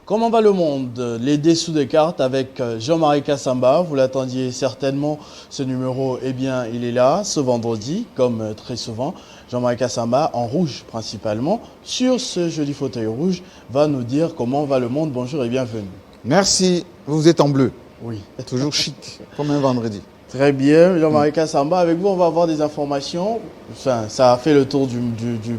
Comment va le monde? Les dessous des cartes avec Jean-Marie Kassamba. Vous l'attendiez certainement. Ce numéro, eh bien, il est là ce vendredi, comme très souvent. Jean-Marie Kassamba, en rouge principalement, sur ce joli fauteuil rouge, va nous dire comment va le monde. Bonjour et bienvenue. Merci. Vous êtes en bleu. Oui. Toujours chic, comme un vendredi. Très bien, Jean-Marie Kassamba. Avec vous, on va avoir des informations. Enfin, ça a fait le tour du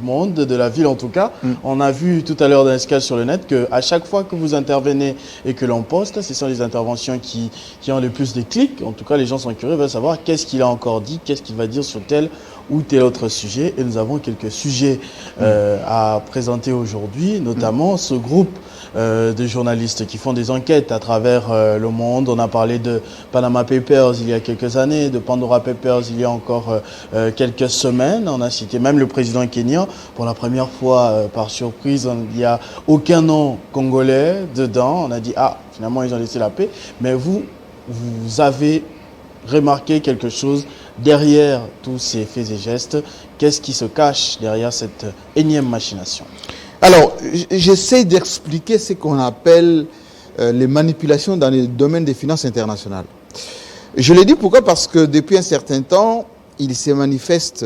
monde, de la ville en tout cas. On a vu tout à l'heure dans l'escale sur le net qu'à chaque fois que vous intervenez et que l'on poste, ce sont les interventions qui ont le plus de clics. En tout cas, les gens sont curieux, veulent savoir qu'est-ce qu'il a encore dit, qu'est-ce qu'il va dire sur tel ou tel autre sujet. Et nous avons quelques sujets à présenter aujourd'hui, notamment ce groupe de journalistes qui font des enquêtes à travers le monde. On a parlé de Panama Papers il y a quelques années, de Pandora Papers il y a encore quelques semaines. On a cité même le président kenyan. Pour la première fois, par surprise, il n'y a aucun nom congolais dedans. On a dit, ah, finalement, ils ont laissé la paix. Mais vous avez remarqué quelque chose derrière tous ces faits et gestes. Qu'est-ce qui se cache derrière cette énième machination? Alors, j'essaie d'expliquer ce qu'on appelle les manipulations dans le domaine des finances internationales. Je le dis pourquoi? Parce que depuis un certain temps, il se manifeste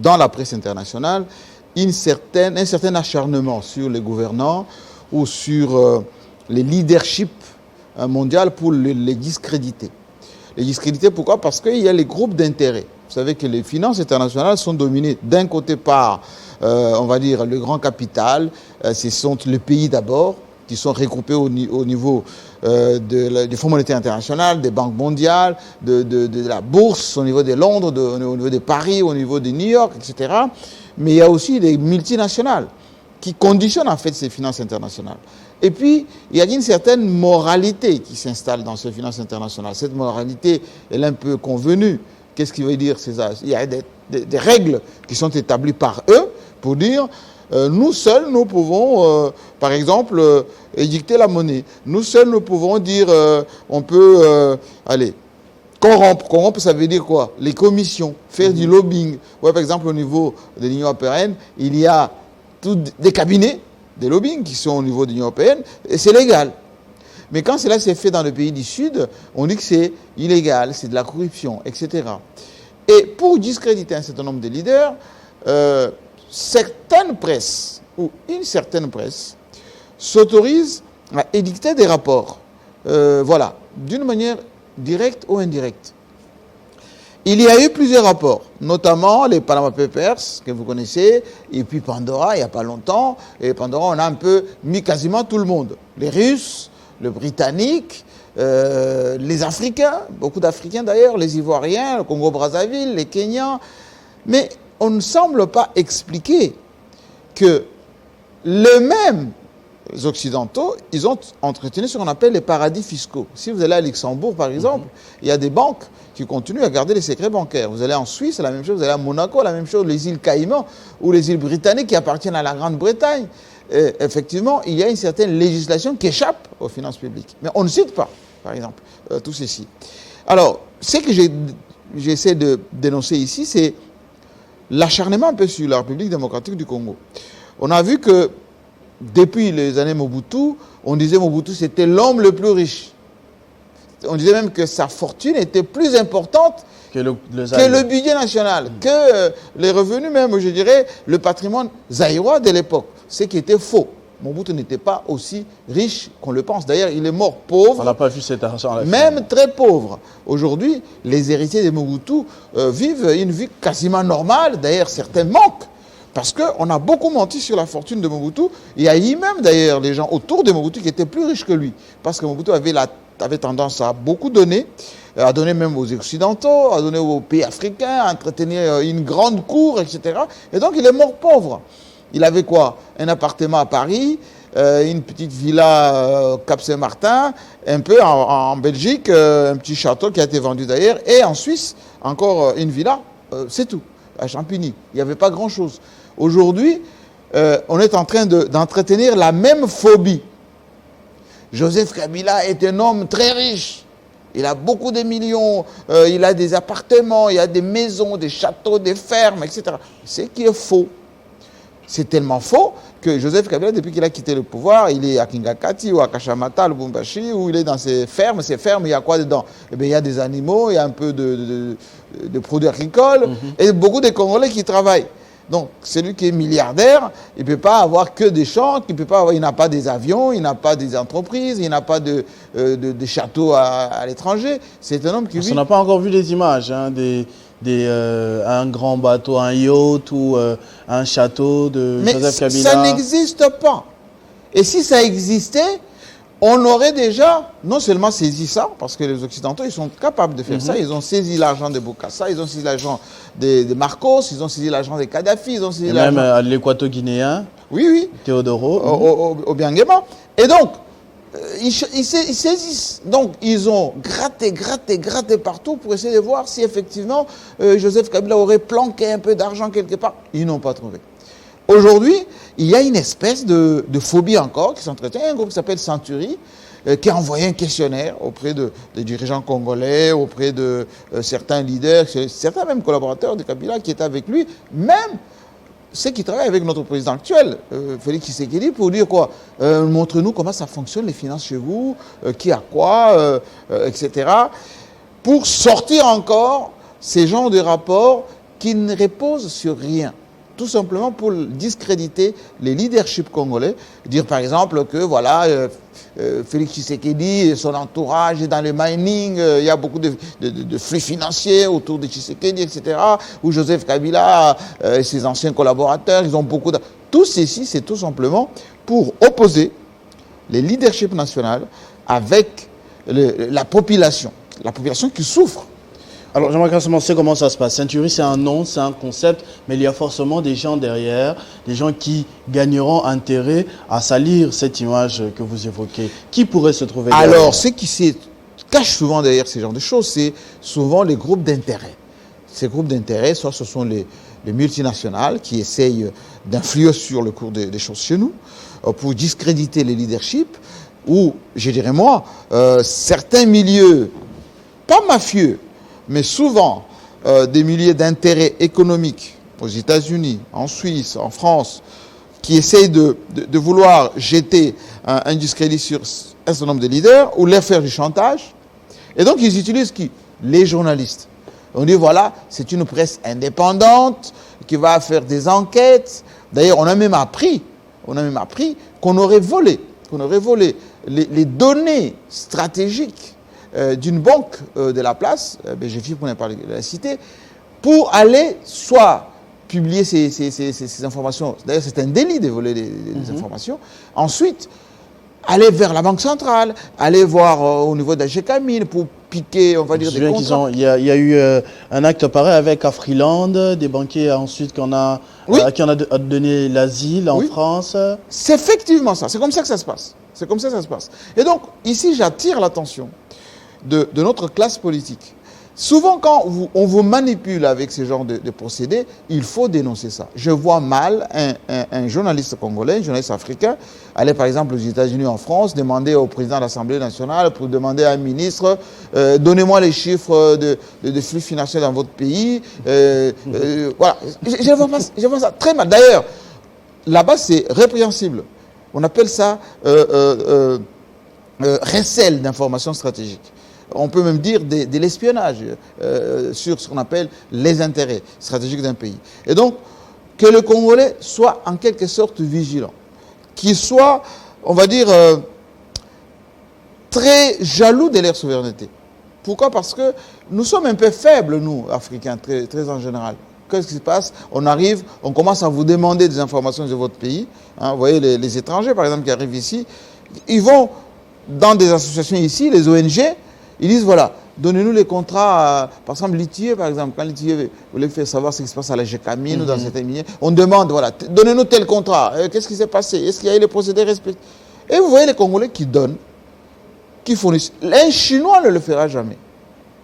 dans la presse internationale un certain acharnement sur les gouvernants ou sur les leaderships mondiaux pour les discréditer. Les discréditer pourquoi? Parce qu'il y a les groupes d'intérêt. Vous savez que les finances internationales sont dominées d'un côté par on va dire, le grand capital, ce sont les pays d'abord, qui sont regroupés au niveau du Fonds monétaire international, des banques mondiales, de la bourse, au niveau de Londres, au niveau de Paris, au niveau de New York, etc. Mais il y a aussi des multinationales qui conditionnent en fait ces finances internationales. Et puis, il y a une certaine moralité qui s'installe dans ces finances internationales. Cette moralité, elle est un peu convenue. Qu'est-ce qui veut dire, César? Il y a des règles qui sont établies par eux, pour dire, nous seuls, nous pouvons, par exemple, édicter la monnaie. Nous seuls, nous pouvons dire, on peut, corrompre. Corrompre, ça veut dire quoi? Les commissions, faire du lobbying. Ouais, par exemple, au niveau de l'Union européenne, il y a des cabinets de lobbying qui sont au niveau de l'Union européenne, et c'est légal. Mais quand cela s'est fait dans le pays du Sud, on dit que c'est illégal, c'est de la corruption, etc. Et pour discréditer un certain nombre de leaders, certaines presses, ou une certaine presse, s'autorise à édicter des rapports, voilà, d'une manière directe ou indirecte. Il y a eu plusieurs rapports, notamment les Panama Papers, que vous connaissez, et puis Pandora, il n'y a pas longtemps. Et Pandora, on a un peu mis quasiment tout le monde. Les Russes, les Britanniques, les Africains, beaucoup d'Africains d'ailleurs, les Ivoiriens, le Congo-Brazzaville, les Kenyans. Mais on ne semble pas expliquer que les mêmes occidentaux, ils ont entretenu ce qu'on appelle les paradis fiscaux. Si vous allez à Luxembourg, par exemple, il y a des banques qui continuent à garder les secrets bancaires. Vous allez en Suisse, c'est la même chose. Vous allez à Monaco, la même chose. Les îles Caïmans ou les îles britanniques qui appartiennent à la Grande-Bretagne. Effectivement, il y a une certaine législation qui échappe aux finances publiques. Mais on ne cite pas, par exemple, tout ceci. Alors, ce que j'essaie de dénoncer ici, c'est l'acharnement un peu sur la République démocratique du Congo. On a vu que depuis les années Mobutu, on disait Mobutu c'était l'homme le plus riche. On disait même que sa fortune était plus importante que le budget national, que les revenus même, je dirais, le patrimoine zaïrois de l'époque. Ce qui était faux. Mobutu n'était pas aussi riche qu'on le pense. D'ailleurs, il est mort pauvre. On n'a pas vu cet argent à la fin. Même très pauvre. Aujourd'hui, les héritiers de Mobutu vivent une vie quasiment normale. D'ailleurs, certains manquent. Parce qu'on a beaucoup menti sur la fortune de Mobutu. Il y a eu même d'ailleurs des gens autour de Mobutu qui étaient plus riches que lui. Parce que Mobutu avait tendance à beaucoup donner, à donner même aux Occidentaux, à donner aux pays africains, à entretenir une grande cour, etc. Et donc il est mort pauvre. Il avait quoi? Un appartement à Paris, une petite villa Cap Saint-Martin, un peu en Belgique, un petit château qui a été vendu d'ailleurs, et en Suisse, encore une villa, c'est tout, à Champigny. Il n'y avait pas grand-chose. Aujourd'hui, on est en train d'entretenir la même phobie. Joseph Kabila est un homme très riche. Il a beaucoup de millions, il a des appartements, il a des maisons, des châteaux, des fermes, etc. Ce qui est faux. C'est tellement faux que Joseph Kabila, depuis qu'il a quitté le pouvoir, il est à Kingakati ou à Kashamata, à Lubumbashi, où il est dans ses fermes. Ces fermes, il y a quoi dedans? Eh bien, il y a des animaux, il y a un peu de produits agricoles, et beaucoup de Congolais qui travaillent. Donc, celui qui est milliardaire, il ne peut pas avoir que des champs, il n'a pas des avions, il n'a pas des entreprises, il n'a pas de châteaux à l'étranger. C'est un homme qui vit... On n'a pas encore vu les images, hein, un grand bateau, un yacht ou un château de Joseph Kabila. Ça n'existe pas. Et si ça existait, on aurait déjà non seulement saisi ça, parce que les Occidentaux, ils sont capables de faire ça. Ils ont saisi l'argent de Bokassa, ils ont saisi l'argent de Marcos, ils ont saisi l'argent de Kadhafi, ils ont saisi l'argent... Même l'équato-guinéen, oui. Théodoro. Au Biangema. Et donc, ils saisissent. Donc, ils ont gratté partout pour essayer de voir si effectivement Joseph Kabila aurait planqué un peu d'argent quelque part. Ils n'ont pas trouvé. Aujourd'hui, il y a une espèce de phobie encore qui s'entretient. Il y a un groupe qui s'appelle Century, qui a envoyé un questionnaire auprès des dirigeants congolais, auprès de certains leaders, certains même collaborateurs de Kabila qui étaient avec lui, même ceux qui travaillent avec notre président actuel, Félix Tshisekedi, pour dire quoi, montre-nous comment ça fonctionne les finances chez vous, qui a quoi, etc. Pour sortir encore ces genres de rapports qui ne reposent sur rien. Tout simplement pour discréditer les leaderships congolais, dire par exemple que voilà, Félix Tshisekedi et son entourage est dans le mining, il y a beaucoup de flux financiers autour de Tshisekedi, etc. Ou Joseph Kabila et ses anciens collaborateurs, ils ont beaucoup de... Tout ceci, c'est tout simplement pour opposer les leaderships nationaux avec la population qui souffre. Alors, j'aimerais commencer comment ça se passe. Century, c'est un nom, c'est un concept, mais il y a forcément des gens derrière, des gens qui gagneront intérêt à salir cette image que vous évoquez. Qui pourrait se trouver derrière? Alors, ce qui se cache souvent derrière ce genre de choses, c'est souvent les groupes d'intérêt. Ces groupes d'intérêt, soit ce sont les multinationales qui essayent d'influer sur le cours des choses chez nous, pour discréditer les leaderships, ou, je dirais moi, certains milieux, pas mafieux, mais souvent des milliers d'intérêts économiques aux États-Unis, en Suisse, en France, qui essayent de vouloir jeter un discrédit sur un certain nombre de leaders ou leur faire du chantage. Et donc, ils utilisent qui? Les journalistes. On dit, voilà, c'est une presse indépendante qui va faire des enquêtes. D'ailleurs, on a même appris qu'on aurait volé les données stratégiques d'une banque de la place, BGF pour ne pas la citer, pour aller soit publier ces informations, d'ailleurs c'est un délit de voler des informations, ensuite aller vers la Banque centrale, aller voir au niveau de la GECAMINE pour piquer, on va dire, des contrats. Il y a eu un acte pareil avec Afriland, des banquiers ensuite qui en a donné l'asile en France. C'est effectivement ça, c'est comme ça que ça se passe. Et donc, ici, j'attire l'attention de notre classe politique. Souvent, quand on vous manipule avec ce genre de procédés, il faut dénoncer ça. Je vois mal un journaliste congolais, un journaliste africain, aller par exemple aux États-Unis, en France, demander au président de l'Assemblée nationale, pour demander à un ministre, donnez-moi les chiffres de flux financiers dans votre pays. Voilà. Je vois ça très mal. D'ailleurs, là-bas, c'est répréhensible. On appelle ça recel d'informations stratégiques. On peut même dire de l'espionnage sur ce qu'on appelle les intérêts stratégiques d'un pays. Et donc, que le Congolais soit en quelque sorte vigilant, qu'il soit, on va dire, très jaloux de leur souveraineté. Pourquoi? Parce que nous sommes un peu faibles, nous, Africains, très, très en général. Qu'est-ce qui se passe? On arrive, on commence à vous demander des informations de votre pays. Hein, vous voyez, les étrangers, par exemple, qui arrivent ici, ils vont dans des associations ici, les ONG, ils disent, voilà, donnez-nous les contrats, par exemple, Litier, par exemple, quand Litier voulait faire savoir ce qui se passe à la GECAMINE ou dans certains milieux, on demande, voilà, donnez-nous tel contrat, qu'est-ce qui s'est passé, est-ce qu'il y a eu les procédés respectés? Et vous voyez les Congolais qui donnent, qui fournissent. Un Chinois ne le fera jamais.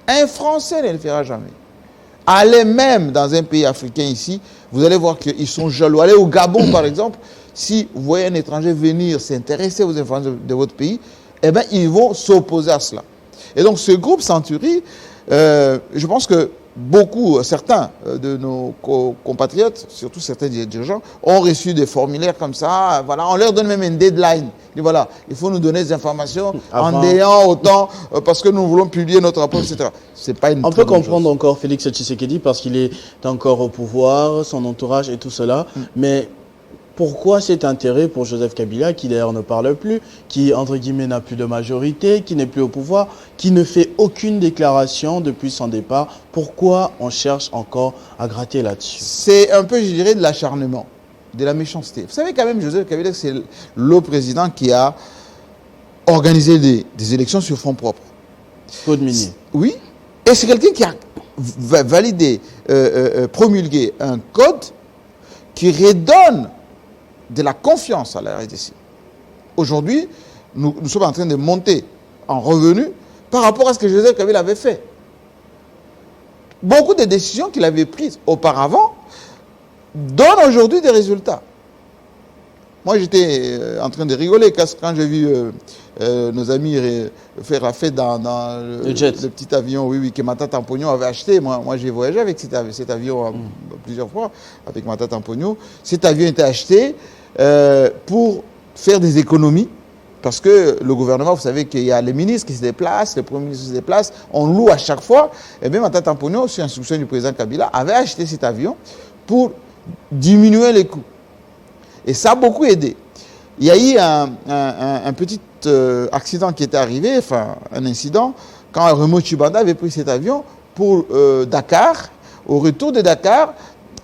Un Français ne le fera jamais. Allez même dans un pays africain ici, vous allez voir qu'ils sont jaloux. Allez au Gabon, par exemple, si vous voyez un étranger venir s'intéresser aux informations de votre pays, eh bien, ils vont s'opposer à cela. Et donc, ce groupe Century, je pense que certains de nos compatriotes, surtout certains dirigeants, ont reçu des formulaires comme ça. Voilà, on leur donne même une deadline. Et voilà, il faut nous donner des informations en ayant autant, parce que nous voulons publier notre rapport, etc. C'est pas une. On peut comprendre encore Félix Tshisekedi parce qu'il est encore au pouvoir, son entourage et tout cela, mais pourquoi cet intérêt pour Joseph Kabila, qui d'ailleurs ne parle plus, qui entre guillemets n'a plus de majorité, qui n'est plus au pouvoir, qui ne fait aucune déclaration depuis son départ? Pourquoi on cherche encore à gratter là-dessus? C'est un peu, je dirais, de l'acharnement, de la méchanceté. Vous savez quand même, Joseph Kabila, c'est le président qui a organisé des élections sur fonds propres. Code minier. Oui, et c'est quelqu'un qui a validé, promulgué un code qui redonne de la confiance à la RDC. Aujourd'hui, nous sommes en train de monter en revenu par rapport à ce que Joseph Kabila avait fait. Beaucoup de décisions qu'il avait prises auparavant donnent aujourd'hui des résultats. Moi, j'étais en train de rigoler quand j'ai vu nos amis faire la fête dans le petit avion que Matata Ampogno avait acheté. Moi j'ai voyagé avec cet avion plusieurs fois, avec Matata Ampogno. Cet avion était acheté pour faire des économies, parce que le gouvernement, vous savez qu'il y a les ministres qui se déplacent, les premiers ministres qui se déplacent, on loue à chaque fois. Et bien Matata Ampogno, sur instruction du président Kabila, avait acheté cet avion pour diminuer les coûts. Et ça a beaucoup aidé. Il y a eu un petit accident qui était arrivé, enfin un incident, quand Remo Tshibanda avait pris cet avion pour Dakar. Au retour de Dakar,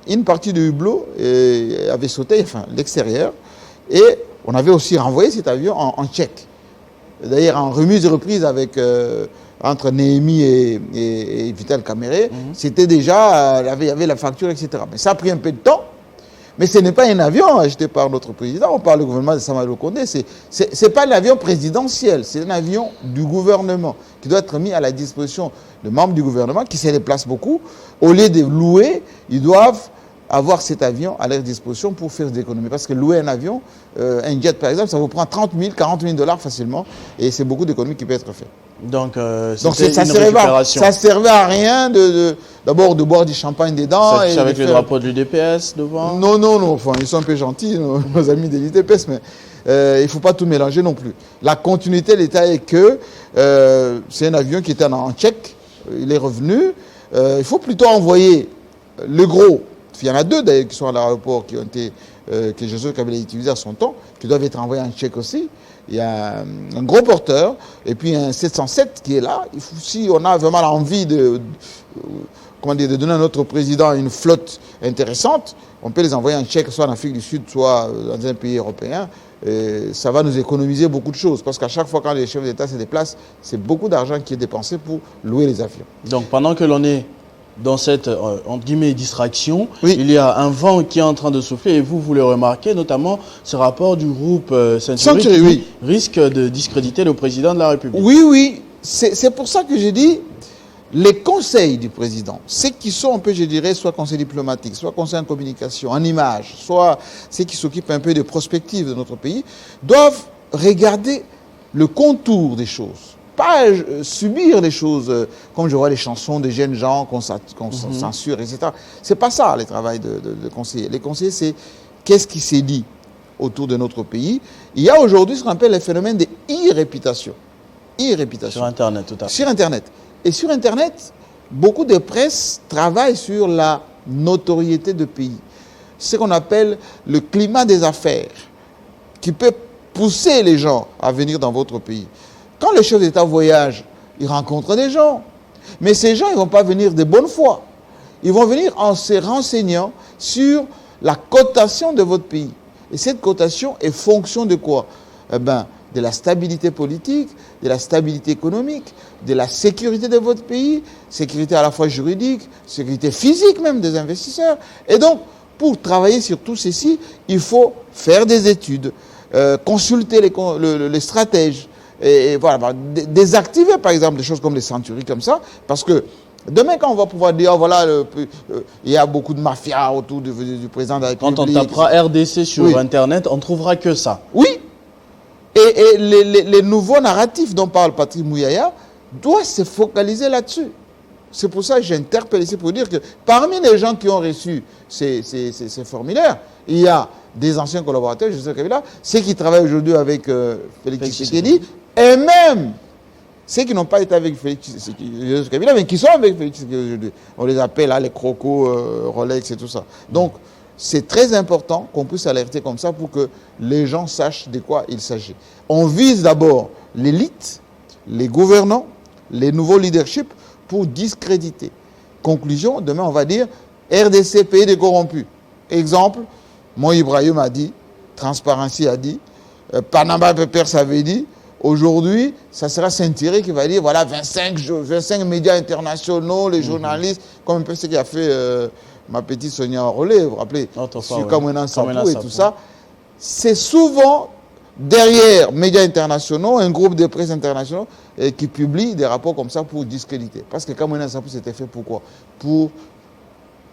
une partie du hublot avait sauté, enfin l'extérieur, et on avait aussi renvoyé cet avion en Tchèque. D'ailleurs, en remise et reprise entre Néhémie et Vital Kamere, c'était déjà, il y avait la facture, etc. Mais ça a pris un peu de temps. Mais ce n'est pas un avion acheté par notre président, on parle du gouvernement de Samuel Okondé, ce n'est pas un avion présidentiel, c'est un avion du gouvernement qui doit être mis à la disposition de membres du gouvernement qui se déplacent beaucoup. Au lieu de louer, ils doivent avoir cet avion à leur disposition pour faire des économies. Parce que louer un avion, un jet par exemple, ça vous prend 30 000, 40 000 $ facilement et c'est beaucoup d'économies qui peuvent être faites. Donc ça servait à rien d'abord de boire du champagne dedans. C'est avec le drapeau de l'UDPS devant? Non, enfin, ils sont un peu gentils, nos amis de l'UDPS, mais il ne faut pas tout mélanger non plus. La continuité de l'État est que c'est un avion qui était en Tchèque, il est revenu. Il faut plutôt envoyer le gros. Il y en a deux d'ailleurs qui sont à l'aéroport, que Joseph Kabila a utilisé à son temps, qui doivent être envoyés en Tchèque aussi. Il y a un gros porteur et puis un 707 qui est là. Si on a vraiment envie de donner à notre président une flotte intéressante, on peut les envoyer en Tchèque, soit en Afrique du Sud, soit dans un pays européen. Et ça va nous économiser beaucoup de choses. Parce qu'à chaque fois quand les chefs d'État se déplacent, c'est beaucoup d'argent qui est dépensé pour louer les avions. Donc pendant que l'on est dans cette, entre guillemets, distraction, oui, il y a un vent qui est en train de souffler et vous le remarquez, notamment ce rapport du groupe Century qui oui, risque de discréditer le président de la République. Oui, c'est pour ça que j'ai dit les conseils du président, ceux qui sont un peu, je dirais, soit conseils diplomatiques, soit conseils en communication, en images, soit ceux qui s'occupent un peu de prospective de notre pays, doivent regarder le contour des choses. Pas subir les choses, comme je vois les chansons des jeunes gens qu'on censure, etc. C'est pas ça le travail de conseiller. Les conseillers, c'est qu'est-ce qui s'est dit autour de notre pays. Il y a aujourd'hui ce qu'on appelle le phénomène de e-réputation. Sur Internet, tout à fait. Sur Internet. Et sur Internet, beaucoup de presse travaillent sur la notoriété de pays. Ce qu'on appelle le climat des affaires, qui peut pousser les gens à venir dans votre pays. Quand le chef d'État voyage, il rencontre des gens. Mais ces gens, ils ne vont pas venir de bonne foi. Ils vont venir en se renseignant sur la cotation de votre pays. Et cette cotation est fonction de quoi? De la stabilité politique, de la stabilité économique, de la sécurité de votre pays, sécurité à la fois juridique, sécurité physique même des investisseurs. Et donc, pour travailler sur tout ceci, il faut faire des études, consulter les stratèges, et voilà, désactiver par exemple des choses comme les Century comme ça, parce que demain quand on va pouvoir dire, voilà, il y a beaucoup de mafia autour du président de la République. Quand on tapera RDC sur Internet, on ne trouvera que ça. Oui. Et les nouveaux narratifs dont parle Patrick Mouyaya doivent se focaliser là-dessus. c'est pour ça que j'interpelle ici pour dire que parmi les gens qui ont reçu ces formulaires, il y a des anciens collaborateurs de Joseph Kabila, ceux qui travaillent aujourd'hui avec Félix Tshisekedi, et même ceux qui n'ont pas été avec Félix Kabila, mais qui sont avec Félix aujourd'hui. On les appelle là, les crocos, Rolex et tout ça. Donc, c'est très important qu'on puisse alerter comme ça pour que les gens sachent de quoi il s'agit. On vise d'abord l'élite, les gouvernants, les nouveaux leaderships pour discréditer. Conclusion, demain on va dire RDC, pays des corrompus. Exemple, Mo Ibrahim a dit, Transparency a dit, Panama Papers avait dit. Aujourd'hui, ça sera Saint-Thierry qui va dire, voilà, 25 médias internationaux, les journalistes, comme un peu ce qui a fait ma petite Sonia Rollet, vous vous rappelez, sur Kamwena Sampou et tout ça. C'est souvent derrière médias internationaux, un groupe de presse internationaux qui publie des rapports comme ça pour discréditer. Parce que Kamwena Sampou, c'était fait pourquoi? Pour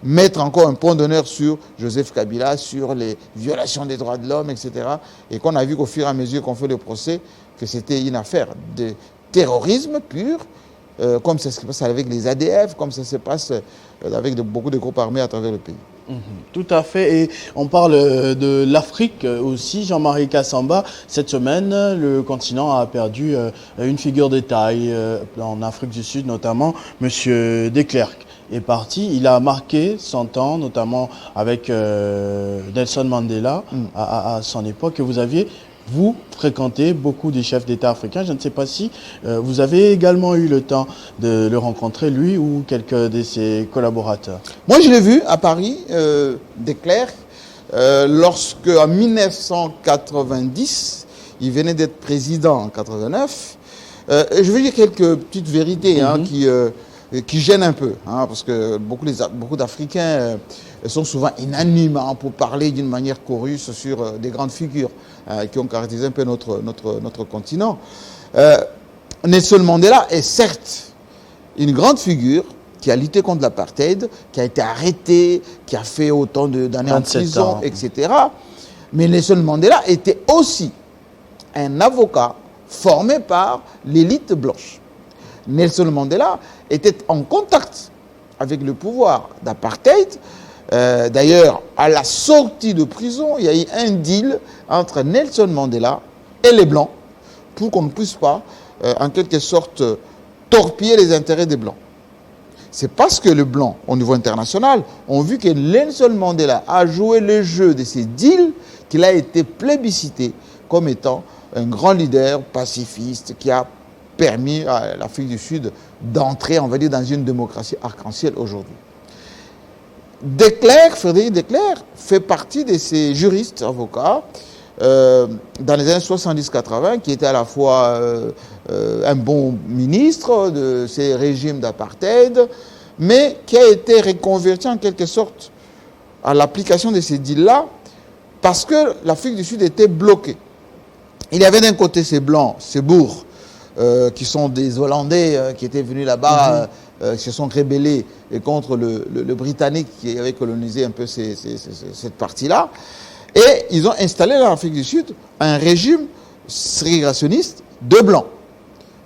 mettre encore un point d'honneur sur Joseph Kabila, sur les violations des droits de l'homme, etc. Et qu'on a vu qu'au fur et à mesure qu'on fait le procès, que c'était une affaire de terrorisme pur, comme ça se passe avec les ADF, comme ça se passe avec beaucoup de groupes armés à travers le pays. Tout à fait. Et on parle de l'Afrique aussi. Jean-Marie Kassamba, cette semaine, le continent a perdu une figure de taille en Afrique du Sud, notamment M. De Klerk est parti. Il a marqué son temps, notamment avec Nelson Mandela à son époque, que vous aviez, vous, fréquenté beaucoup des chefs d'État africains. Je ne sais pas si vous avez également eu le temps de le rencontrer, lui ou quelques de ses collaborateurs. Moi, je l'ai vu à Paris, De Klerk, lorsque, en 1990, il venait d'être président en 89. Je vais dire quelques petites vérités qui gênent un peu, parce que beaucoup d'Africains sont souvent inanimes pour parler d'une manière chorus sur des grandes figures qui ont caractérisé un peu notre continent. Nelson Mandela est certes une grande figure qui a lutté contre l'apartheid, qui a été arrêté, qui a fait autant d'années en prison, etc. Mais Nelson Mandela était aussi un avocat formé par l'élite blanche. Nelson Mandela était en contact avec le pouvoir d'apartheid. D'ailleurs, à la sortie de prison, il y a eu un deal entre Nelson Mandela et les Blancs pour qu'on ne puisse pas, en quelque sorte, torpiller les intérêts des Blancs. C'est parce que les Blancs, au niveau international, ont vu que Nelson Mandela a joué le jeu de ces deals qu'il a été plébiscité comme étant un grand leader pacifiste qui a permis à l'Afrique du Sud d'entrer, on va dire, dans une démocratie arc-en-ciel aujourd'hui. Frédéric De Klerk fait partie de ces juristes, avocats, dans les années 70-80, qui était à la fois un bon ministre de ces régimes d'apartheid, mais qui a été reconverti en quelque sorte à l'application de ces deals-là, parce que l'Afrique du Sud était bloquée. Il y avait d'un côté ces Blancs, ces Boers, qui sont des Hollandais qui étaient venus là-bas, qui se sont rébellés contre le Britannique qui avait colonisé un peu cette partie-là. Et ils ont installé dans l'Afrique du Sud un régime ségrégationniste de Blancs.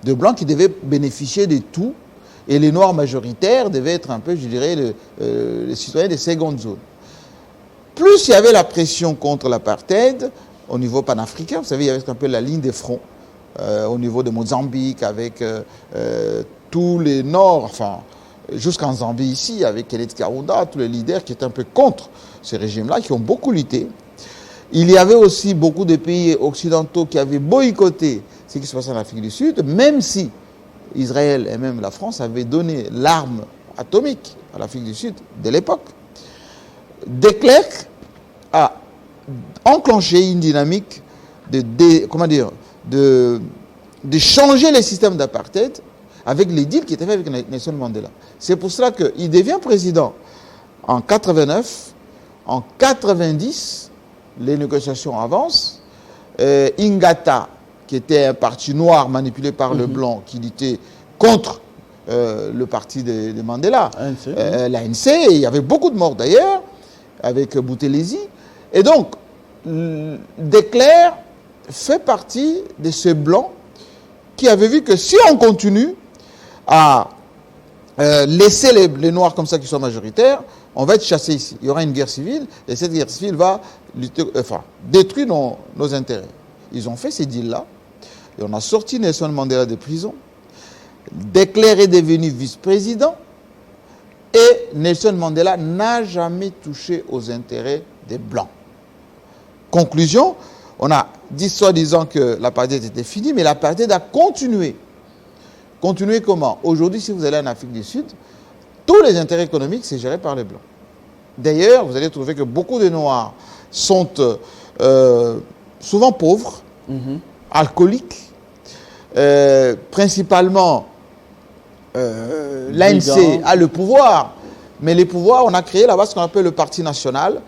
De Blancs qui devaient bénéficier de tout. Et les Noirs majoritaires devaient être un peu, je dirais, les citoyens des secondes zones. Plus il y avait la pression contre l'apartheid au niveau panafricain, vous savez, il y avait un peu la ligne des fronts. Au niveau de Mozambique, avec tous les Nords, enfin, jusqu'en Zambie ici, avec Kenneth Kaunda, tous les leaders qui étaient un peu contre ce régime-là, qui ont beaucoup lutté. Il y avait aussi beaucoup de pays occidentaux qui avaient boycotté ce qui se passait en Afrique du Sud, même si Israël et même la France avaient donné l'arme atomique à l'Afrique du Sud dès l'époque. De Klerk a enclenché une dynamique de changer les systèmes d'apartheid avec les deals qui étaient faits avec Nelson Mandela. C'est pour cela qu'il devient président en 89. En 90, les négociations avancent. Ingata, qui était un parti noir manipulé par le blanc, qui luttait contre le parti de Mandela, l'ANC, il y avait beaucoup de morts d'ailleurs, avec Boutelesi. Et donc, De Klerk fait partie de ces blancs qui avaient vu que si on continue à laisser les Noirs comme ça qui sont majoritaires, on va être chassés ici. Il y aura une guerre civile et cette guerre civile va détruire nos intérêts. Ils ont fait ces deals-là et on a sorti Nelson Mandela de prison. De Klerk est devenu vice-président et Nelson Mandela n'a jamais touché aux intérêts des Blancs. Conclusion, on a dit soi-disant que l'apartheid était fini, mais l'apartheid a continué. Continuer comment? Aujourd'hui, si vous allez en Afrique du Sud, tous les intérêts économiques, c'est géré par les Blancs. D'ailleurs, vous allez trouver que beaucoup de Noirs sont souvent pauvres, alcooliques, principalement l'ANC a le pouvoir, mais les pouvoirs, on a créé là-bas ce qu'on appelle le Parti national.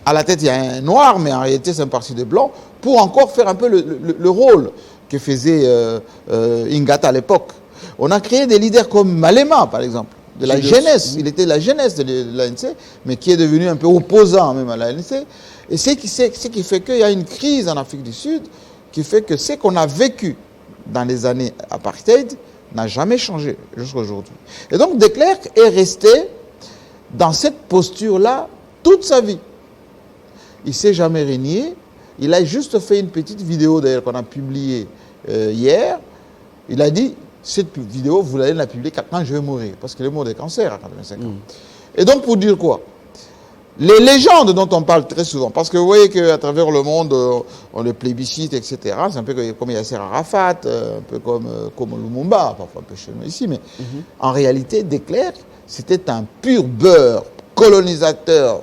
À la tête, il y a un noir, mais en réalité, c'est un parti de blancs, pour encore faire un peu le rôle que faisait Ingata à l'époque. On a créé des leaders comme Malema, par exemple, de la jeunesse. Il était la jeunesse de l'ANC, mais qui est devenu un peu opposant même à l'ANC. Et ce qui fait qu'il y a une crise en Afrique du Sud, qui fait que ce qu'on a vécu dans les années apartheid n'a jamais changé jusqu'à aujourd'hui. Et donc, De Klerk est resté dans cette posture-là toute sa vie. Il ne s'est jamais renié. Il a juste fait une petite vidéo d'ailleurs qu'on a publiée hier. Il a dit, cette vidéo, vous allez la publier quand je vais mourir. Parce qu'il est mort de cancer à 85 ans. Et donc, pour dire quoi? Les légendes dont on parle très souvent, parce que vous voyez qu'à travers le monde, on les plébiscite, etc. C'est un peu comme Yasser Arafat, un peu comme Lumumba, parfois un peu chez nous ici, mais en réalité, De Klerk, c'était un pur beurre, colonisateur,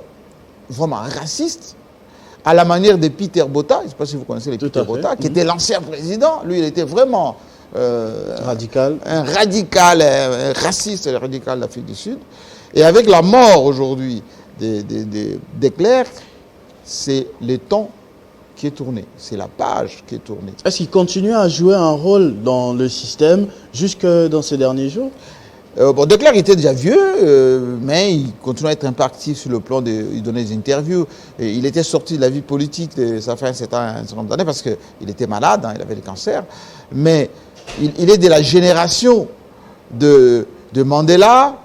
vraiment raciste, à la manière de Peter Botha, je ne sais pas si vous connaissez les Peter Botha, qui était l'ancien président. Lui, il était vraiment radical. Un radical, un raciste radical d'Afrique du Sud. Et avec la mort aujourd'hui de Klerk, c'est le temps qui est tourné, c'est la page qui est tournée. Est-ce qu'il continue à jouer un rôle dans le système jusque dans ces derniers jours? De Klerk était déjà vieux, mais il continue à être un peu actif sur le plan de... Il donnait des interviews. Et il était sorti de la vie politique, ça fait un certain nombre d'années, parce qu'il était malade, hein, il avait le cancer. Mais il est de la génération de Mandela,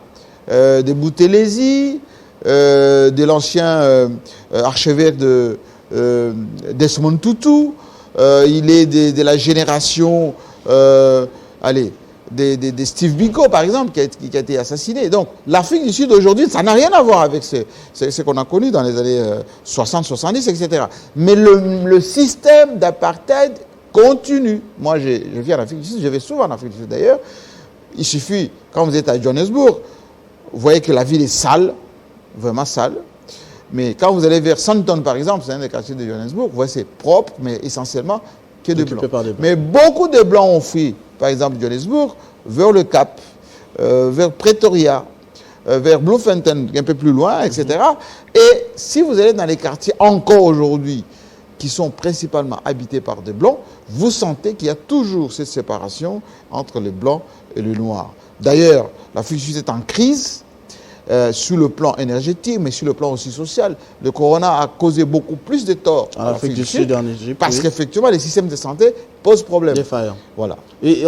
de Boutelesi, de l'ancien archevêque Desmond Tutu. Il est de la génération... de Steve Biko, par exemple, qui a été assassiné. Donc, l'Afrique du Sud aujourd'hui, ça n'a rien à voir avec ce qu'on a connu dans les années 60, 70, etc. Mais le système d'apartheid continue. Moi, je vis en Afrique du Sud, je vais souvent en Afrique du Sud d'ailleurs. Il suffit, quand vous êtes à Johannesburg, vous voyez que la ville est sale, vraiment sale. Mais quand vous allez vers Sandton, par exemple, c'est un des quartiers de Johannesburg, vous voyez c'est propre, mais essentiellement que de blancs. Mais beaucoup de blancs ont fui, par exemple, Johannesburg, vers le Cap, vers Pretoria, vers Bloemfontein, un peu plus loin, etc. Et si vous allez dans les quartiers encore aujourd'hui, qui sont principalement habités par des blancs, vous sentez qu'il y a toujours cette séparation entre les blancs et les noirs. D'ailleurs, l'Afrique du Sud est en crise, sur le plan énergétique, mais sur le plan aussi social. Le corona a causé beaucoup plus de torts en Afrique du Sud, en Égypte, parce qu'effectivement, les systèmes de santé posent problème. Défaillant. Voilà. Et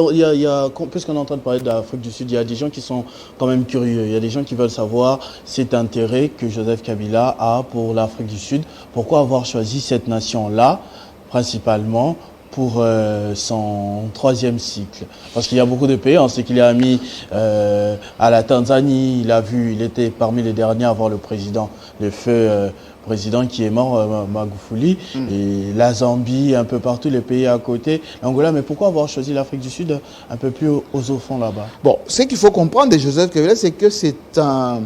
puisqu'on est en train de parler de l'Afrique du Sud, il y a des gens qui sont quand même curieux. Il y a des gens qui veulent savoir cet intérêt que Joseph Kabila a pour l'Afrique du Sud. Pourquoi avoir choisi cette nation-là, principalement pour son 3e cycle. Parce qu'il y a beaucoup de pays, on sait qu'il a mis à la Tanzanie, il était parmi les derniers à voir le président, le feu président qui est mort, Magufuli, et la Zambie, un peu partout, les pays à côté, l'Angola. Mais pourquoi avoir choisi l'Afrique du Sud un peu plus au fond là-bas? Bon, ce qu'il faut comprendre de Joseph Kabila, c'est que c'est un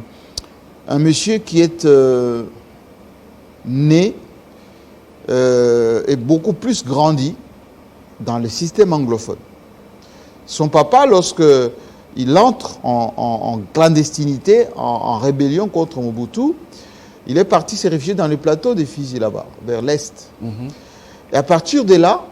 monsieur qui est né et beaucoup plus grandi dans le système anglophone. Son papa, lorsqu'il entre en clandestinité, en rébellion contre Mobutu, il est parti se réfugier dans le plateau des Fidji là-bas, vers l'Est. Et à partir de là,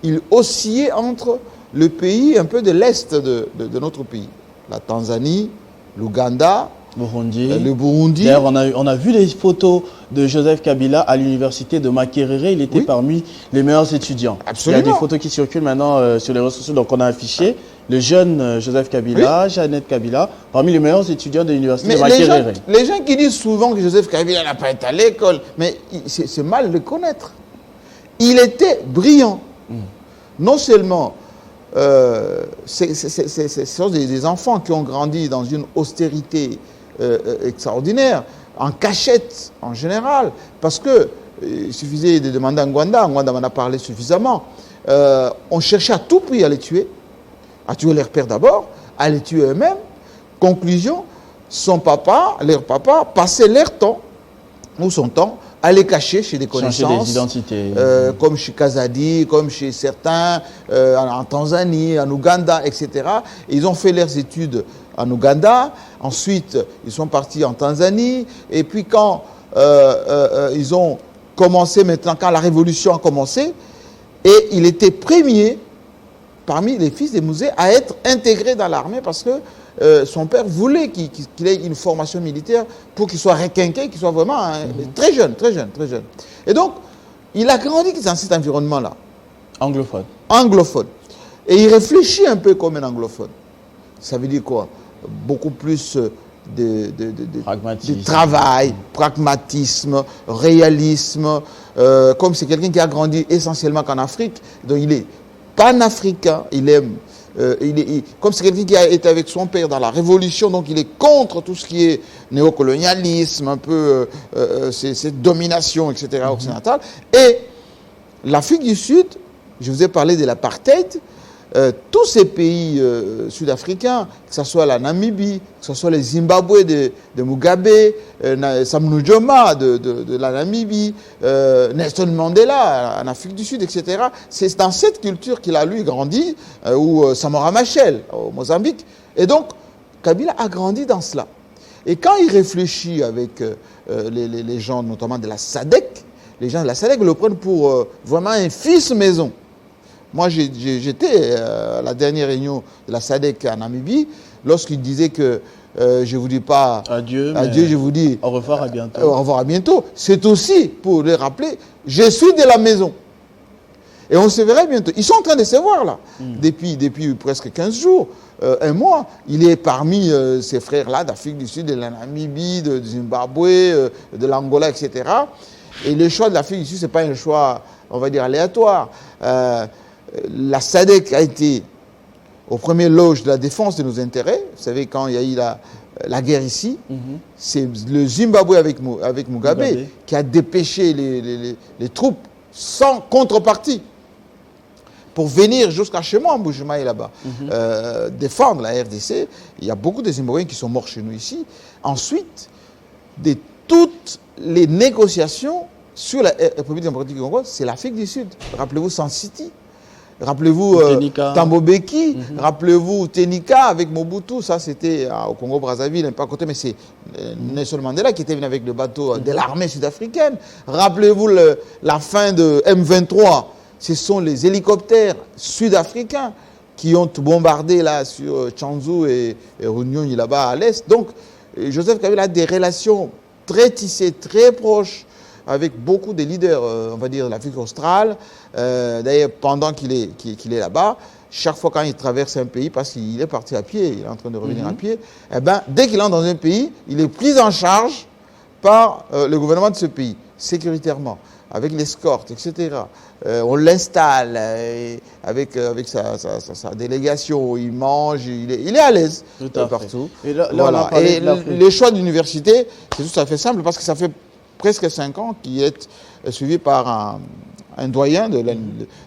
il oscillait entre le pays un peu de l'Est de notre pays. La Tanzanie, l'Ouganda, le Burundi. D'ailleurs, on a vu les photos de Joseph Kabila à l'université de Makerere. Il était parmi les meilleurs étudiants. Absolument. Il y a des photos qui circulent maintenant sur les réseaux sociaux, donc on a affiché. le jeune Joseph Kabila, oui. Jeannette Kabila, parmi les meilleurs étudiants de l'université de Makerere. Les gens qui disent souvent que Joseph Kabila n'a pas été à l'école, mais c'est mal de connaître. Il était brillant. Non seulement, ce sont des enfants qui ont grandi dans une austérité extraordinaire, en cachette en général, parce que il suffisait de demander à Ngwanda m'en a parlé suffisamment, on cherchait à tout prix à les tuer leurs pères d'abord, à les tuer eux-mêmes. Conclusion, leur papa passait leur temps, ou son temps, à les cacher chez des connaissances. Des identités. Comme chez Kazadi, comme chez certains, en Tanzanie, en Ouganda, etc. Et ils ont fait leurs études en Ouganda. Ensuite, ils sont partis en Tanzanie. Et puis quand ils ont commencé, maintenant, quand la révolution a commencé, et il était premier parmi les fils des Musée à être intégré dans l'armée parce que son père voulait qu'il ait une formation militaire pour qu'il soit requinqué, qu'il soit vraiment très jeune. Et donc, il a grandi dans cet environnement-là. Anglophone. Et il réfléchit un peu comme un anglophone. Ça veut dire quoi? Beaucoup plus de travail, pragmatisme, réalisme. Comme c'est quelqu'un qui a grandi essentiellement qu'en Afrique, donc il est panafricain, il aime... comme c'est quelqu'un qui a été avec son père dans la Révolution, donc il est contre tout ce qui est néocolonialisme, un peu cette domination, etc., occidentale. Et l'Afrique du Sud, je vous ai parlé de l'apartheid, tous ces pays sud-africains, que ce soit la Namibie, que ce soit le Zimbabwe de Mugabe, Sam Nujoma de la Namibie, Nelson Mandela en Afrique du Sud, etc. C'est dans cette culture qu'il a, lui, grandi, ou Samora Machel au Mozambique. Et donc, Kabila a grandi dans cela. Et quand il réfléchit avec les gens, notamment de la SADC, les gens de la SADC le prennent pour vraiment un fils maison. Moi, j'étais à la dernière réunion de la SADC en Namibie, lorsqu'il disait que je ne vous dis pas adieu, je vous dis au revoir, à bientôt. Au revoir, à bientôt. C'est aussi pour les rappeler, je suis de la maison. Et on se verra bientôt. Ils sont en train de se voir là, depuis presque 15 jours, un mois. Il est parmi ces frères-là d'Afrique du Sud, de la Namibie, de Zimbabwe, de l'Angola, etc. Et le choix de l'Afrique du Sud, ce n'est pas un choix, on va dire, aléatoire. La SADC a été au premier loge de la défense de nos intérêts. Vous savez, quand il y a eu la guerre ici, c'est le Zimbabwe avec Mugabe qui a dépêché les troupes sans contrepartie pour venir jusqu'à chez moi, en Bujumaï, là-bas, défendre la RDC. Il y a beaucoup de Zimbabwéens qui sont morts chez nous ici. Ensuite, de toutes les négociations sur la République démocratique du Congo, c'est l'Afrique du Sud. Rappelez-vous San City. Rappelez-vous Thabo Mbeki, rappelez-vous Tenika avec Mobutu, ça c'était au Congo-Brazzaville, un peu à côté, mais c'est Nelson Mandela qui était venu avec le bateau de l'armée sud-africaine. Rappelez-vous la fin de M23, ce sont les hélicoptères sud-africains qui ont bombardé là sur Tchanzu et Runyonyi là-bas à l'est. Donc Joseph Kabila a des relations très tissées, très proches avec beaucoup de leaders, on va dire, de l'Afrique australe. D'ailleurs, pendant qu'il est là-bas, chaque fois quand il traverse un pays, parce qu'il est parti à pied, il est en train de revenir à pied, eh ben, dès qu'il entre dans un pays, il est pris en charge par le gouvernement de ce pays, sécuritairement, avec l'escorte, etc. On l'installe avec sa délégation, il mange, il est à l'aise partout. Et là, voilà. Et les choix d'université, c'est tout à fait simple, parce que ça fait presque 5 ans qu'il est suivi par un doyen de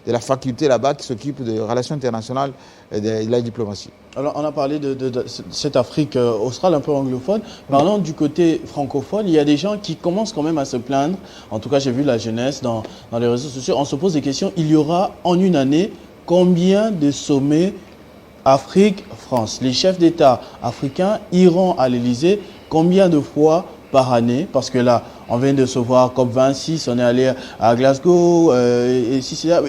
la faculté là-bas qui s'occupe des relations internationales et de la diplomatie. Alors, on a parlé de cette Afrique australe un peu anglophone. Parlons du côté francophone. Il y a des gens qui commencent quand même à se plaindre. En tout cas, j'ai vu la jeunesse dans les réseaux sociaux. On se pose des questions. Il y aura en une année combien de sommets Afrique-France? Les chefs d'État africains iront à l'Élysée combien de fois par année? Parce que là, on vient de se voir COP26, on est allé à Glasgow, et si c'est là.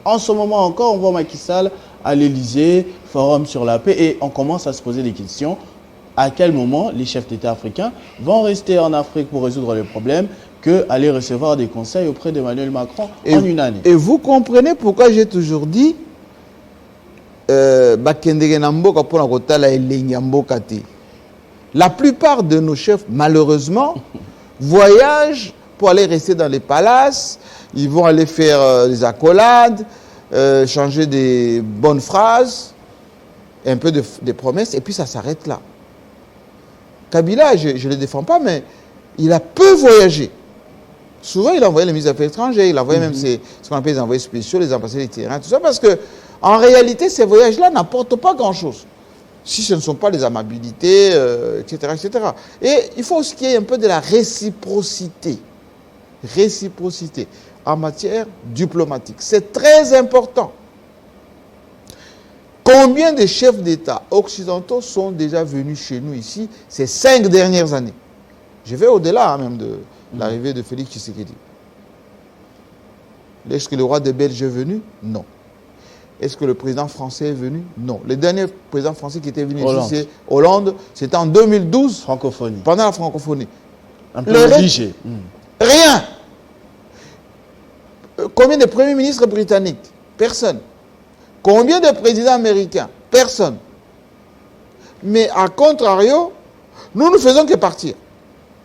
En ce moment encore, on voit Macky Sall à l'Élysée, Forum sur la paix, et on commence à se poser des questions. À quel moment les chefs d'État africains vont rester en Afrique pour résoudre les problèmes qu'aller recevoir des conseils auprès d'Emmanuel Macron en une année? Et vous comprenez pourquoi j'ai toujours dit La plupart de nos chefs, malheureusement, voyagent pour aller rester dans les palaces. Ils vont aller faire des accolades, changer des bonnes phrases, un peu des promesses, et puis ça s'arrête là. Kabila, je ne le défends pas, mais il a peu voyagé. Souvent, il envoyait les ministres des Affaires étrangères, il envoyait même ce qu'on appelle les envoyés spéciaux, les ambassadeurs des terrains, tout ça, parce que en réalité, ces voyages-là n'apportent pas grand-chose. Si ce ne sont pas des amabilités, etc., etc. Et il faut aussi qu'il y ait un peu de la réciprocité. Réciprocité en matière diplomatique. C'est très important. Combien de chefs d'État occidentaux sont déjà venus chez nous ici ces 5 dernières années? Je vais au-delà même de l'arrivée de Félix Tshisekedi. Est-ce que le roi des Belges est venu? Non. Est-ce que le président français est venu? Non. Le dernier président français qui était venu ici, c'est Hollande. C'était en 2012. Francophonie. Pendant la francophonie. Un peu obligé. Rien. Combien de premiers ministres britanniques? Personne. Combien de présidents américains? Personne. Mais à contrario, nous ne faisons que partir.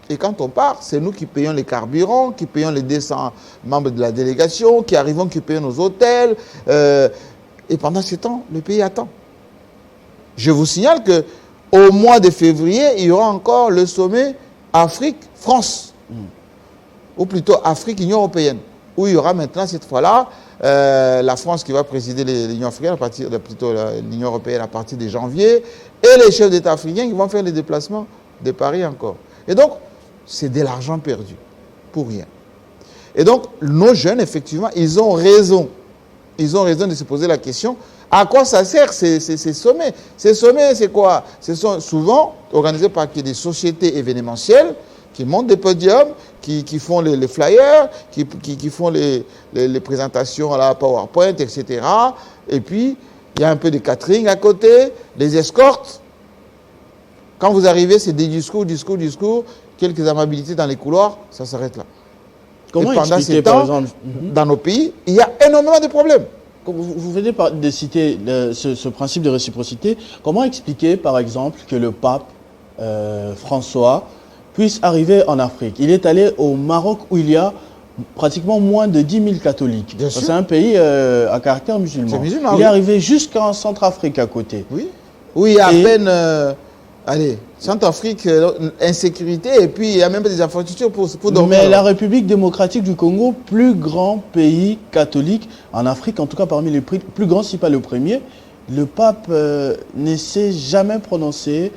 Et quand on part, c'est nous qui payons les carburants, qui payons les 200 membres de la délégation, qui arrivons, qui payons nos hôtels. Et pendant ce temps, le pays attend. Je vous signale qu'au mois de février, il y aura encore le sommet Afrique-France. Ou plutôt Afrique-Union européenne. Où il y aura maintenant, cette fois-là, la France qui va présider l'Union africaine, plutôt l'Union européenne à partir de janvier, et les chefs d'État africains qui vont faire les déplacements de Paris encore. Et donc, c'est de l'argent perdu, pour rien. Et donc, nos jeunes, effectivement, ils ont raison. Ils ont raison de se poser la question, à quoi ça sert ces sommets? Ces sommets, c'est quoi? Ce sont souvent organisés par des sociétés événementielles qui montent des podiums, qui font les flyers, qui font les présentations à la PowerPoint, etc. Et puis, il y a un peu de catering à côté, les escortes. Quand vous arrivez, c'est des discours, quelques amabilités dans les couloirs, ça s'arrête là. Comment et pendant expliquer, ces temps, par exemple, dans nos pays, il y a énormément de problèmes. Vous venez de citer ce principe de réciprocité. Comment expliquer, par exemple, que le pape François puisse arriver en Afrique? Il est allé au Maroc où il y a pratiquement moins de 10 000 catholiques. C'est un pays à caractère musulman. Il est arrivé jusqu'en Centrafrique à côté. Oui, oui, il y a à peine... allez, Centrafrique, insécurité, et puis il y a même des infrastructures pour dormir. Mais la République démocratique du Congo, plus grand pays catholique en Afrique, en tout cas parmi les plus grands, si pas le premier, le pape ne s'est jamais prononcé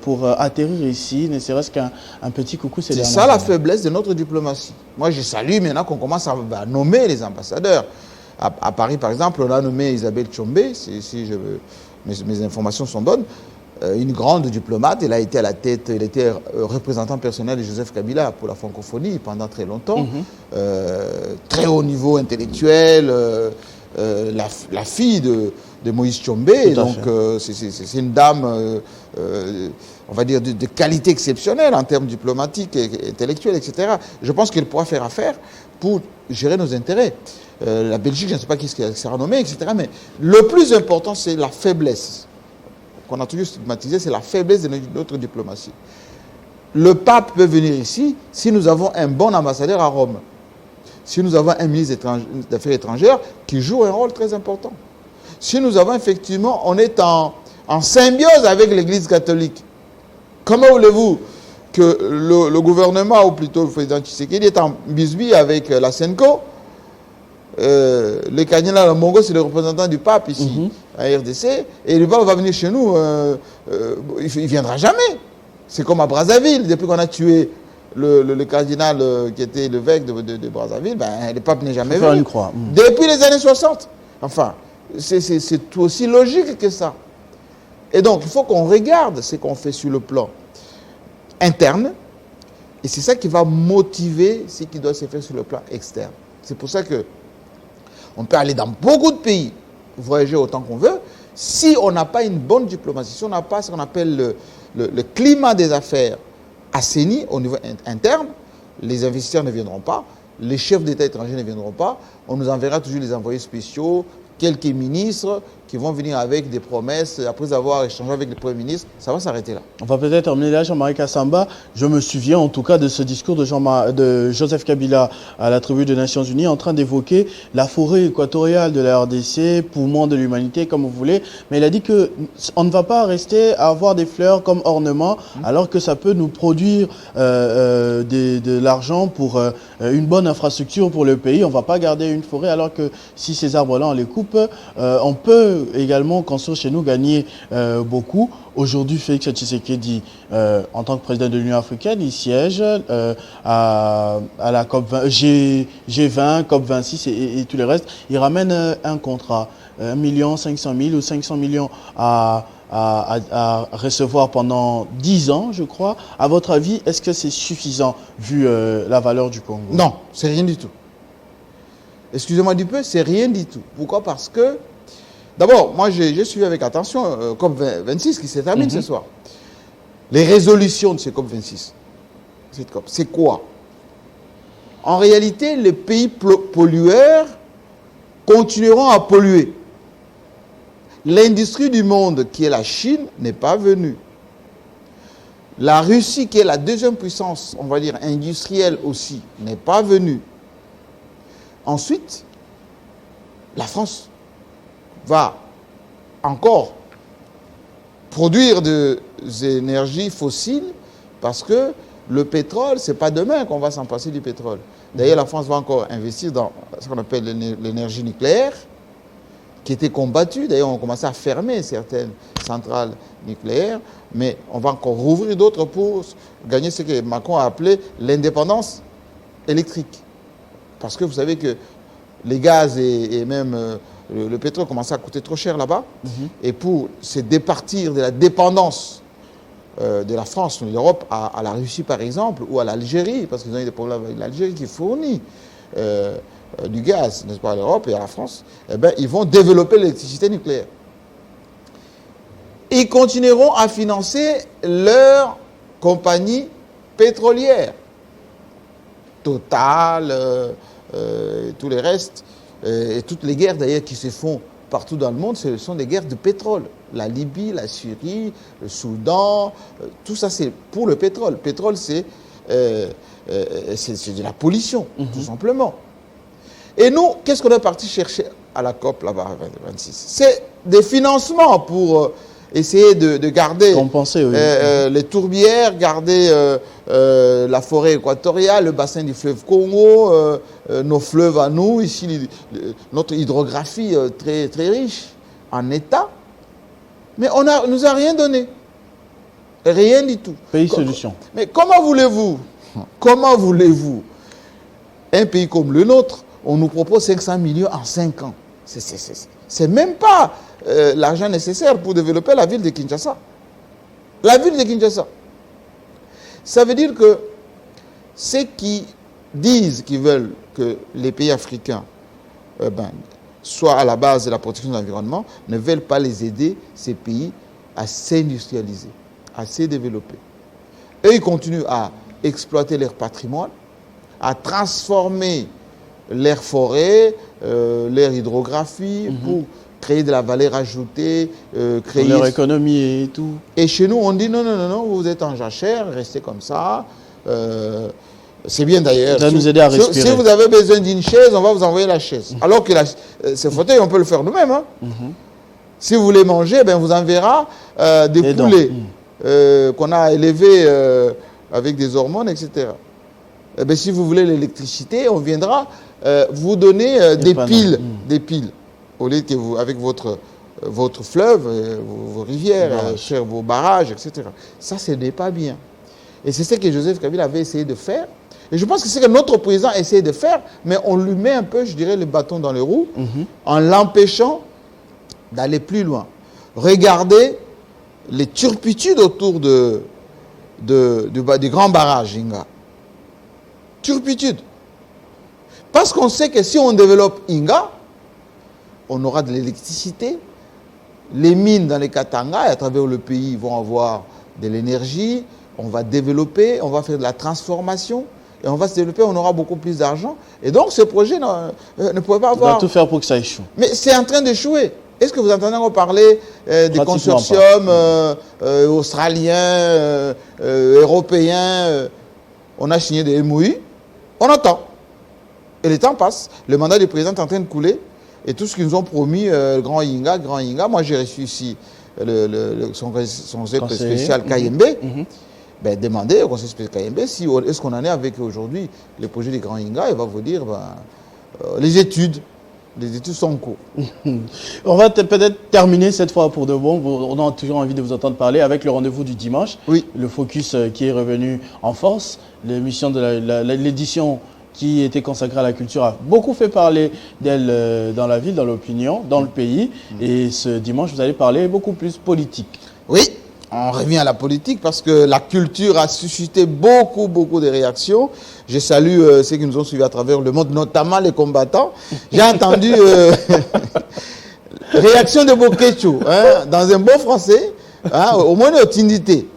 pour atterrir ici, ne serait-ce qu'un petit coucou. C'est ça la faiblesse de notre diplomatie. Moi, je salue maintenant qu'on commence à nommer les ambassadeurs. À Paris, par exemple, on a nommé Isabelle Tchombé, si mes informations sont bonnes. Une grande diplomate, elle a été à la tête, elle était représentant personnel de Joseph Kabila pour la francophonie pendant très longtemps. Très haut niveau intellectuel, la fille de Moïse Tchombé, donc c'est une dame, on va dire, de qualité exceptionnelle en termes diplomatiques, et intellectuels, etc. Je pense qu'elle pourra faire affaire pour gérer nos intérêts. La Belgique, je ne sais pas qui sera nommé, etc. Mais le plus important, c'est la faiblesse qu'on a toujours stigmatisé, c'est la faiblesse de notre diplomatie. Le pape peut venir ici si nous avons un bon ambassadeur à Rome, si nous avons un ministre des Affaires étrangères qui joue un rôle très important, si nous avons effectivement, on est en symbiose avec l'Église catholique. Comment voulez-vous que le gouvernement, ou plutôt le président Tshisekedi, est en bisbille avec la Senko? Le cardinal Mongo, c'est le représentant du pape ici, à RDC, et le pape va venir chez nous, il ne viendra jamais. C'est comme à Brazzaville, depuis qu'on a tué le cardinal qui était l'évêque de Brazzaville, le pape n'est jamais venu. Depuis les années 60. Enfin, c'est tout aussi logique que ça. Et donc, il faut qu'on regarde ce qu'on fait sur le plan interne, et c'est ça qui va motiver ce qui doit se faire sur le plan externe. C'est pour ça que on peut aller dans beaucoup de pays, voyager autant qu'on veut. Si on n'a pas une bonne diplomatie, si on n'a pas ce qu'on appelle le climat des affaires assaini au niveau interne, les investisseurs ne viendront pas, les chefs d'État étrangers ne viendront pas, on nous enverra toujours les envoyés spéciaux, quelques ministres, qui vont venir avec des promesses, après avoir échangé avec le Premier ministre, ça va s'arrêter là. On va peut-être terminer là, Jean-Marie Kassamba. Je me souviens en tout cas de ce discours de Joseph Kabila à la tribune des Nations Unies en train d'évoquer la forêt équatoriale de la RDC, poumon de l'humanité, comme vous voulez. Mais il a dit qu'on ne va pas rester à avoir des fleurs comme ornement, alors que ça peut nous produire de l'argent pour une bonne infrastructure pour le pays. On ne va pas garder une forêt, alors que si ces arbres-là, on les coupe, on peut également construire chez nous, gagner beaucoup. Aujourd'hui, Félix Tshisekedi, en tant que président de l'Union africaine, il siège à la G20, COP26 et tout le reste. Il ramène un contrat, 1 500 000 ou 500 millions à recevoir pendant 10 ans, je crois. À votre avis, est-ce que c'est suffisant vu la valeur du Congo? Non, c'est rien du tout. Excusez-moi du peu, c'est rien du tout. Pourquoi? Parce que, d'abord, moi j'ai suivi avec attention COP26 qui se termine ce soir. Les résolutions de ces COP26, c'est quoi? En réalité, les pays pollueurs continueront à polluer. L'industrie du monde, qui est la Chine, n'est pas venue. La Russie, qui est la deuxième puissance, on va dire, industrielle aussi, n'est pas venue. Ensuite, la France va encore produire des énergies fossiles parce que le pétrole, ce n'est pas demain qu'on va s'en passer du pétrole. D'ailleurs, la France va encore investir dans ce qu'on appelle l'énergie nucléaire, qui était combattue. D'ailleurs, on commençait à fermer certaines centrales nucléaires, mais on va encore rouvrir d'autres pour gagner ce que Macron a appelé l'indépendance électrique. Parce que vous savez que les gaz et même le pétrole commençaient à coûter trop cher là-bas. Et pour se départir de la dépendance de la France ou de l'Europe à la Russie, par exemple, ou à l'Algérie, parce qu'ils ont eu des problèmes avec l'Algérie qui fournit du gaz, n'est-ce pas, à l'Europe et à la France, eh bien, ils vont développer l'électricité nucléaire. Ils continueront à financer leurs compagnies pétrolières. Total, tous les restes, et toutes les guerres d'ailleurs qui se font partout dans le monde, ce sont des guerres de pétrole. La Libye, la Syrie, le Soudan, tout ça c'est pour le pétrole. Le pétrole c'est de la pollution, tout simplement. Et nous, qu'est-ce qu'on est parti chercher à la COP là-bas, 26? C'est des financements pour essayer de garder compenser, les tourbières, garder la forêt équatoriale, le bassin du fleuve Congo, nos fleuves à nous, ici, notre hydrographie très, très riche en état. Mais on ne nous a rien donné. Rien du tout. Pays solution. Mais comment voulez-vous, un pays comme le nôtre, on nous propose 500 millions en 5 ans. C'est même pas l'argent nécessaire pour développer la ville de Kinshasa. La ville de Kinshasa. Ça veut dire que ceux qui disent qu'ils veulent que les pays africains soient à la base de la protection de l'environnement ne veulent pas les aider, ces pays, à s'industrialiser, à se développer. Eux, ils continuent à exploiter leur patrimoine, à transformer leur forêt, leur hydrographie pour créer de la valeur ajoutée, créer leur économie et tout. Et chez nous, on dit non, vous êtes en jachère, restez comme ça. C'est bien d'ailleurs. Ça va nous aider à respirer. Si vous avez besoin d'une chaise, on va vous envoyer la chaise. Alors que ce fauteuil, on peut le faire nous-mêmes. Hein. Si vous voulez manger, ben, vous enverra des poulets qu'on a élevés avec des hormones, etc. Et ben, si vous voulez l'électricité, on viendra vous donner des piles. Au lieu que vous, avec votre fleuve, vos rivières, vos barrages, etc. Ça, ce n'est pas bien. Et c'est ce que Joseph Kabila avait essayé de faire. Et je pense que c'est ce que notre président essaie de faire, mais on lui met un peu, je dirais, le bâton dans les roues, en l'empêchant d'aller plus loin. Regardez les turpitudes autour du grand barrage Inga. Turpitude. Parce qu'on sait que si on développe Inga, on aura de l'électricité. Les mines dans les Katanga et à travers le pays vont avoir de l'énergie. On va développer, on va faire de la transformation. Et on va se développer, on aura beaucoup plus d'argent. Et donc ce projet ne pourrait pas avoir... On va tout faire pour que ça échoue. Mais c'est en train d'échouer. Est-ce que vous entendez encore parler des consortiums australiens, européens on a signé des MOU, on attend. Et le temps passe. Le mandat du président est en train de couler. Et tout ce qu'ils nous ont promis, Grand Inga, moi j'ai reçu ici son conseil spécial KMB, ben, demandez au conseil spécial KMB si est-ce qu'on en est avec aujourd'hui le projet du Grand Inga. Il va vous dire, les études sont en cours. On va peut-être terminer cette fois pour de bon. On a toujours envie de vous entendre parler avec le rendez-vous du dimanche. Oui. Le focus qui est revenu en force. L'émission de l'édition qui était consacrée à la culture a beaucoup fait parler d'elle dans la ville, dans l'opinion, dans le pays. Et ce dimanche, vous allez parler beaucoup plus politique. Oui, on revient à la politique parce que la culture a suscité beaucoup de réactions. Je salue ceux qui nous ont suivis à travers le monde, notamment les combattants. J'ai entendu réaction de Bokecho, hein, dans un bon français, hein, au moins au Tindité.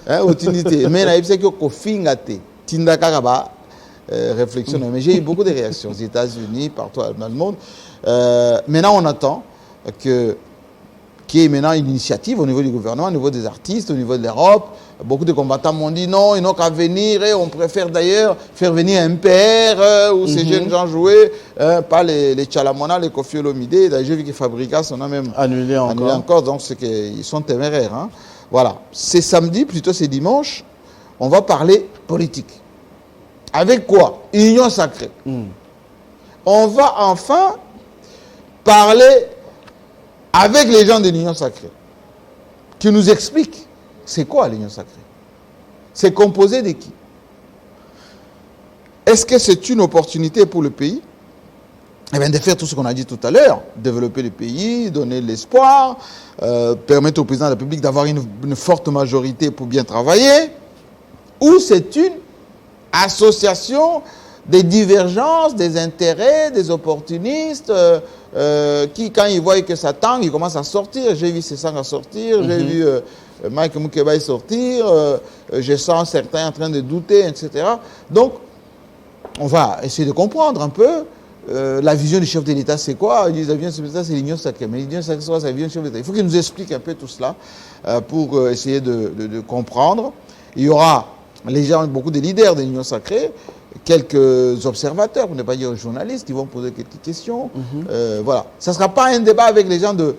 Mais il y a que Fingate, Tindakaraba. Réflexion. Mais j'ai eu beaucoup de réactions aux États-Unis, partout dans le monde. Maintenant, on attend qu'il y ait maintenant une initiative au niveau du gouvernement, au niveau des artistes, au niveau de l'Europe. Beaucoup de combattants m'ont dit non, ils n'ont qu'à venir et on préfère d'ailleurs faire venir un PR où ces jeunes gens jouaient, pas les Chalamona, les Kofi Olomide. D'ailleurs, j'ai vu que Fabricas, on a même annulé encore. Donc, c'est qu'ils sont téméraires. Hein. Voilà. C'est samedi, plutôt c'est dimanche. On va parler politique. Avec quoi? Union sacrée. On va enfin parler avec les gens de l'Union sacrée qui nous expliquent c'est quoi l'Union sacrée. C'est composé de qui? Est-ce que c'est une opportunité pour le pays? Eh bien, de faire tout ce qu'on a dit tout à l'heure, développer le pays, donner de l'espoir, permettre au président de la République d'avoir une forte majorité pour bien travailler, ou c'est une association des divergences, des intérêts, des opportunistes qui, quand ils voient que ça tangue, ils commencent à sortir. J'ai vu Sessang à sortir, j'ai vu Mike Moukebaï sortir, je sens certains en train de douter, etc. Donc, on va essayer de comprendre un peu la vision du chef de l'État, c'est quoi? Ils disent, la vision du chef de l'État, c'est l'Union sacrée. Mais l'Union sacrée, c'est la vision du chef de l'État. Il faut qu'il nous explique un peu tout cela pour essayer de comprendre. Il y aura les gens, beaucoup de leaders de l'Union sacrée, quelques observateurs, pour ne pas dire journalistes, qui vont poser quelques questions. Voilà. Ça ne sera pas un débat avec les gens de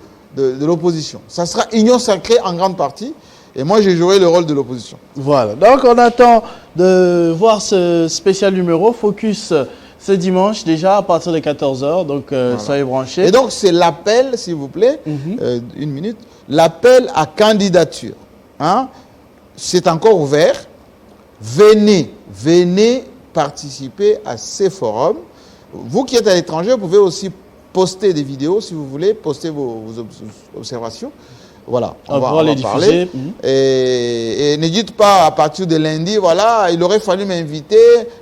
l'opposition. Ça sera Union sacrée en grande partie. Et moi, j'ai joué le rôle de l'opposition. Voilà. Donc, on attend de voir ce spécial numéro Focus ce dimanche, déjà à partir de 14h. Donc, voilà. Soyez branchés. Et donc, c'est l'appel, s'il vous plaît, une minute, l'appel à candidature. Hein? C'est encore ouvert. Venez participer à ces forums. Vous qui êtes à l'étranger, vous pouvez aussi poster des vidéos, si vous voulez, poster vos observations. Voilà, on va en parler. Et ne dites pas à partir de lundi, voilà, il aurait fallu m'inviter,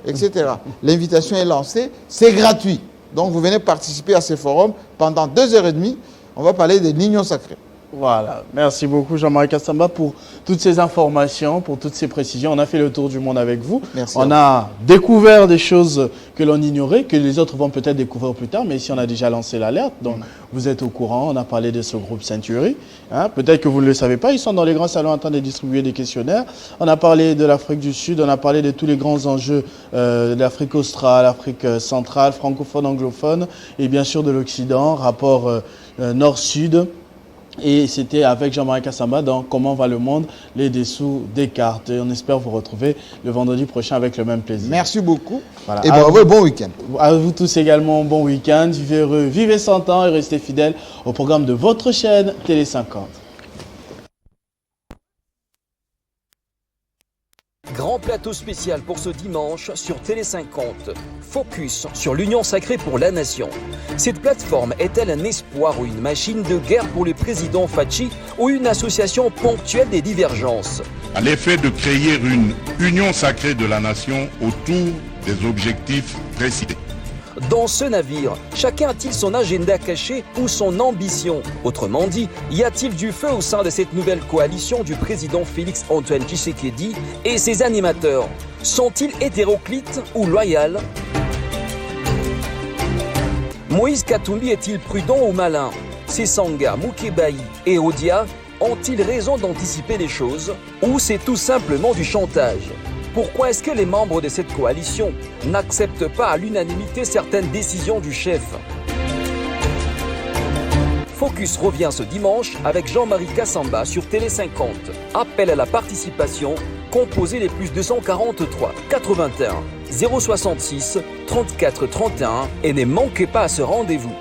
etc. L'invitation est lancée, c'est gratuit. Donc vous venez participer à ces forums pendant 2h30. On va parler de l'Union sacrée. Voilà, merci beaucoup Jean-Marie Kassamba pour toutes ces informations, pour toutes ces précisions. On a fait le tour du monde avec vous. Merci. On a découvert des choses que l'on ignorait, que les autres vont peut-être découvrir plus tard, mais ici on a déjà lancé l'alerte, donc vous êtes au courant. On a parlé de ce groupe Century. Hein, peut-être que vous ne le savez pas, ils sont dans les grands salons en train de distribuer des questionnaires. On a parlé de l'Afrique du Sud, on a parlé de tous les grands enjeux de l'Afrique australe, l'Afrique centrale, francophone, anglophone, et bien sûr de l'Occident, rapport nord-sud. Et c'était avec Jean-Marie Kassamba dans Comment va le monde, les dessous des cartes. Et on espère vous retrouver le vendredi prochain avec le même plaisir. Merci beaucoup. Voilà. Et bravo et bon week-end. À vous tous également, bon week-end. Vivez heureux, vivez 100 ans et restez fidèles au programme de votre chaîne Télé 50. Grand plateau spécial pour ce dimanche sur Télé 50. Focus sur l'Union sacrée pour la nation. Cette plateforme est-elle un espoir ou une machine de guerre pour le président Fachi ou une association ponctuelle des divergences? À l'effet de créer une union sacrée de la nation autour des objectifs précités. Dans ce navire, chacun a-t-il son agenda caché ou son ambition? Autrement dit, y a-t-il du feu au sein de cette nouvelle coalition du président Félix-Antoine Tshisekedi et ses animateurs? Sont-ils hétéroclites ou loyaux? Moïse Katumbi est-il prudent ou malin? Sessanga, Mukebaï et Odia ont-ils raison d'anticiper les choses ou c'est tout simplement du chantage? Pourquoi est-ce que les membres de cette coalition n'acceptent pas à l'unanimité certaines décisions du chef? Focus revient ce dimanche avec Jean-Marie Kassamba sur Télé 50. Appel à la participation, composez les plus 243 81 066 34 31 et ne manquez pas à ce rendez-vous.